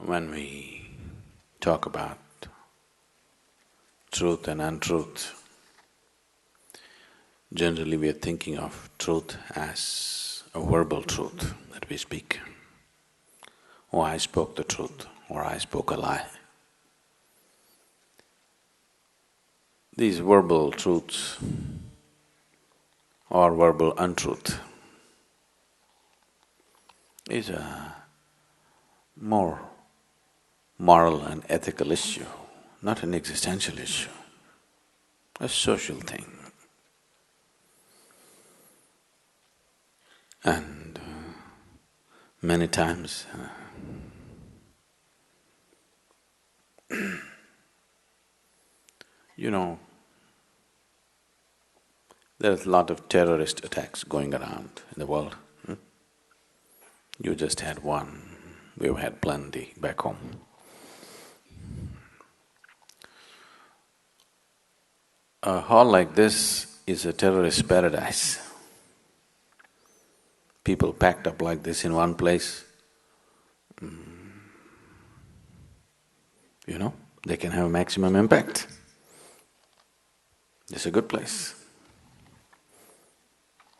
When we talk about truth and untruth, generally we are thinking of truth as a verbal truth that we speak. Oh, I spoke the truth, or I spoke a lie. These verbal truths or verbal untruth is a more moral and ethical issue, not an existential issue, a social thing. And many times you know, there's a lot of terrorist attacks going around in the world. You just had one, we've had plenty back home. A hall like this is a terrorist paradise. People packed up like this in one place, they can have maximum impact. It's a good place.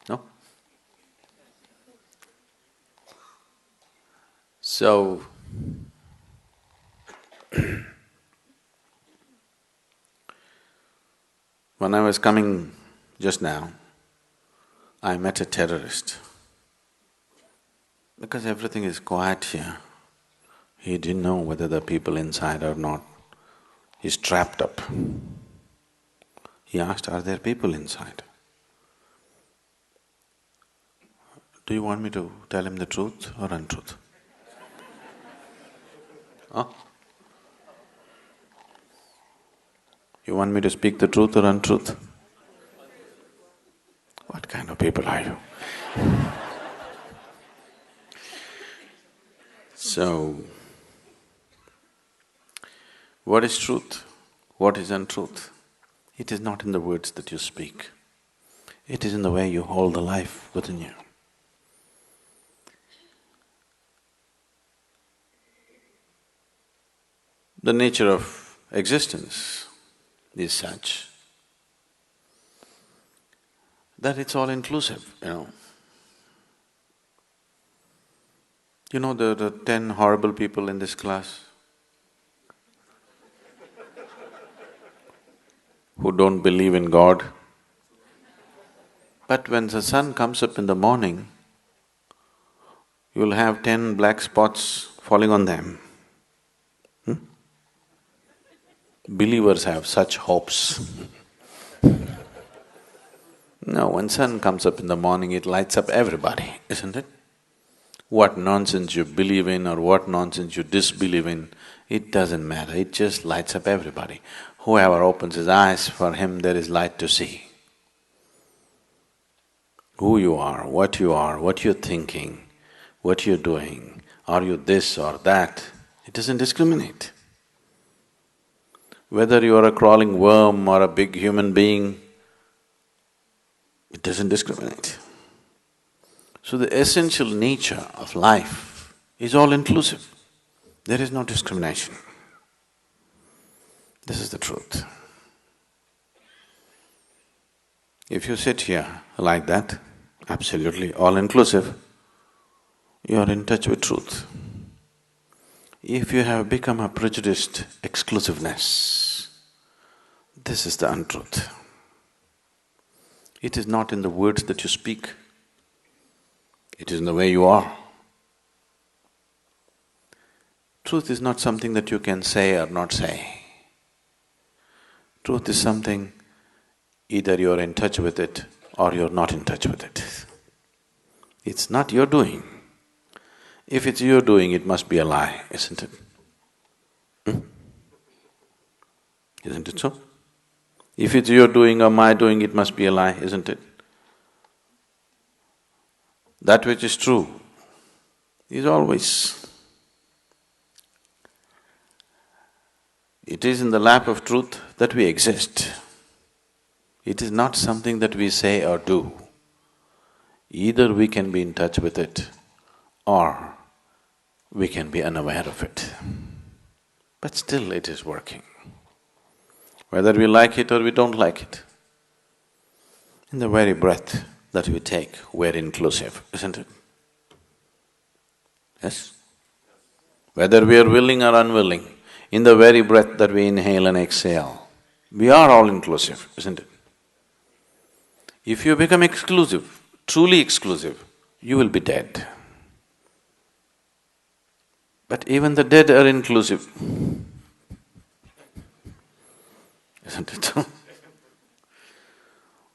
No? So, when I was coming just now, I met a terrorist. Because everything is quiet here, he didn't know whether the people inside or not. He's trapped up. He asked, "Are there people inside?" Do you want me to tell him the truth or untruth? Huh? You want me to speak the truth or untruth? What kind of people are you? So, what is truth? What is untruth? It is not in the words that you speak. It is in the way you hold the life within you. The nature of existence is such that it's all inclusive, You know the 10 horrible people in this class who don't believe in God. But when the sun comes up in the morning, you'll have 10 black spots falling on them. Believers have such hopes. No, when sun comes up in the morning, it lights up everybody, isn't it? What nonsense you believe in or what nonsense you disbelieve in, it doesn't matter, it just lights up everybody. Whoever opens his eyes, for him there is light to see. Who you are, what you're thinking, what you're doing, are you this or that, it doesn't discriminate. Whether you are a crawling worm or a big human being, it doesn't discriminate. So the essential nature of life is all inclusive. There is no discrimination. This is the truth. If you sit here like that, absolutely all-inclusive, you are in touch with truth. If you have become a prejudiced exclusiveness, this is the untruth. It is not in the words that you speak, it is in the way you are. Truth is not something that you can say or not say. Truth is something, either you're in touch with it or you're not in touch with it. It's not your doing. If it's your doing, it must be a lie, isn't it? Isn't it so? If it's your doing or my doing, it must be a lie, isn't it? That which is true is always. It is in the lap of truth that we exist. It is not something that we say or do. Either we can be in touch with it or we can be unaware of it. But still it is working. Whether we like it or we don't like it. In the very breath that we take, we're inclusive, isn't it? Yes? Whether we are willing or unwilling, in the very breath that we inhale and exhale, we are all inclusive, isn't it? If you become exclusive, truly exclusive, you will be dead. But even the dead are inclusive, isn't it?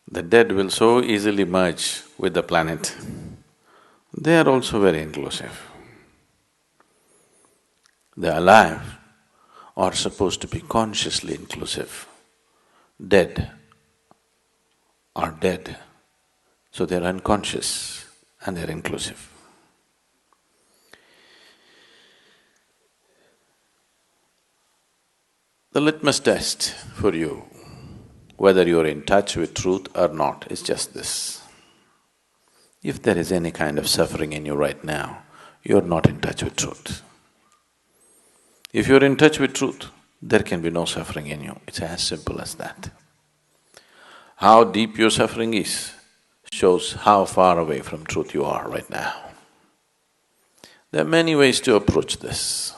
The dead will so easily merge with the planet. They are also very inclusive. The alive are supposed to be consciously inclusive. Dead are dead, so they're unconscious and they're inclusive. The litmus test for you, whether you're in touch with truth or not, is just this. If there is any kind of suffering in you right now, you're not in touch with truth. If you're in touch with truth, there can be no suffering in you. It's as simple as that. How deep your suffering is shows how far away from truth you are right now. There are many ways to approach this.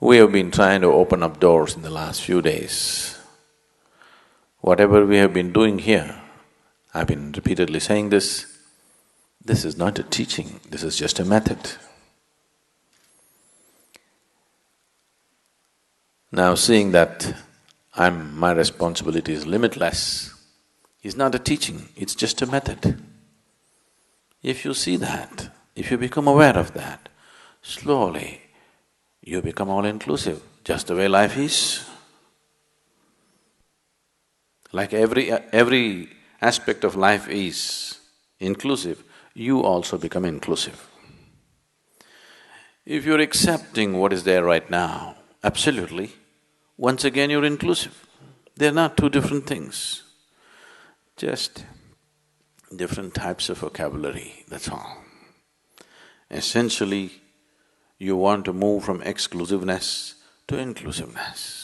We have been trying to open up doors in the last few days. Whatever we have been doing here, I've been repeatedly saying this is not a teaching, this is just a method. Now seeing that my responsibility is limitless, is not a teaching, it's just a method. If you see that, if you become aware of that, slowly you become all-inclusive, just the way life is. Like every aspect of life is inclusive, you also become inclusive. If you're accepting what is there right now, absolutely, once again you're inclusive. They're not two different things, just different types of vocabulary, that's all. Essentially, you want to move from exclusiveness to inclusiveness.